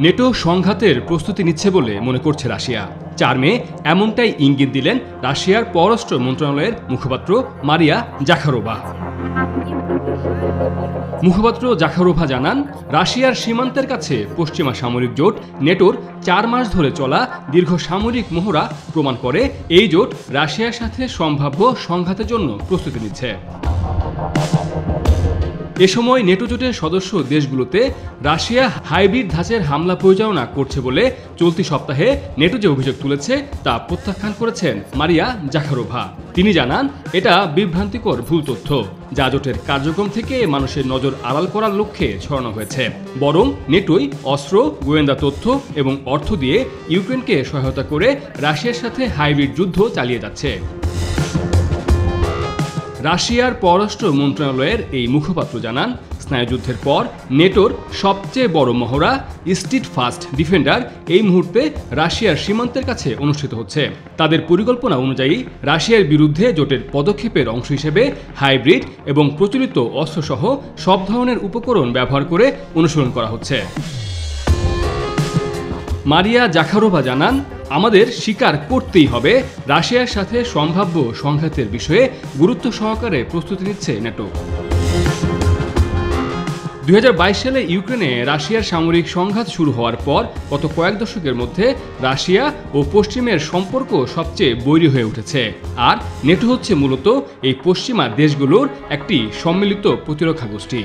NATO সংঘাতের প্রস্তুতি নিচ্ছে বলে মনে করছে রাশিয়া। 4 মে এমনটাই ইঙ্গিত দিলেন রাশিয়ার পররাষ্ট্র মন্ত্রণালয়ের মুখপাত্র মারিয়া জাখারোভা। মুখপাত্র জাখারোভা জানান, রাশিয়ার সীমান্তের কাছে পশ্চিমা সামরিক জোট নেটোর 4 মাস ধরে চলা দীর্ঘ সামরিক মহড়া প্রমাণ করে এই জোট রাশিয়ার সাথে সম্ভাব্য সংঘাতের জন্য প্রস্তুতি নিচ্ছে। এ সময় নেটো জোটের সদস্য দেশগুলোতে রাশিয়া হাইব্রিড ধাঁচের হামলা পরিচালনা করছে বলে চলতি সপ্তাহে নেটো যে অভিযোগ তুলেছে তা প্রত্যাখ্যান করেছেন মারিয়া জাখারোভা। তিনি জানান, এটা বিভ্রান্তিকর ভুল তথ্য, যা জোটের কার্যক্রম থেকে মানুষের নজর আড়াল করার লক্ষ্যে ছড়ানো হয়েছে। বরং নেটোই অস্ত্র, গোয়েন্দা তথ্য এবং অর্থ দিয়ে ইউক্রেনকে সহায়তা করে রাশিয়ার সাথে হাইব্রিড যুদ্ধ চালিয়ে যাচ্ছে। রাশিয়ার পররাষ্ট্র মন্ত্রণালয়ের এই মুখপাত্র জানান, স্নায়ুযুদ্ধের পর নেটোর সবচেয়ে বড় মহড়া স্ট্রিট ফাস্ট ডিফেন্ডার এই মুহূর্তে রাশিয়ার সীমান্তের কাছে অনুষ্ঠিত হচ্ছে। তাদের পরিকল্পনা অনুযায়ী রাশিয়ার বিরুদ্ধে জোটের পদক্ষেপের অংশ হিসেবে হাইব্রিড এবং প্রচলিত অস্ত্রসহ সব ধরনের উপকরণ ব্যবহার করে অনুসরণ করা হচ্ছে। মারিয়া জাখারোভা জানান, আমাদের স্বীকার করতেই হবে রাশিয়ার সাথে সম্ভাব্য সংঘাতের বিষয়ে গুরুত্ব সহকারে প্রস্তুতি নিচ্ছে নেটো। 2022 সালে ইউক্রেনে রাশিয়ার সামরিক সংঘাত শুরু হওয়ার পর গত কয়েক দশকের মধ্যে রাশিয়া ও পশ্চিমের সম্পর্ক সবচেয়ে বৈরী হয়ে উঠেছে। আর নেটো হচ্ছে মূলত এই পশ্চিমা দেশগুলোর একটি সম্মিলিত প্রতিরক্ষা গোষ্ঠী।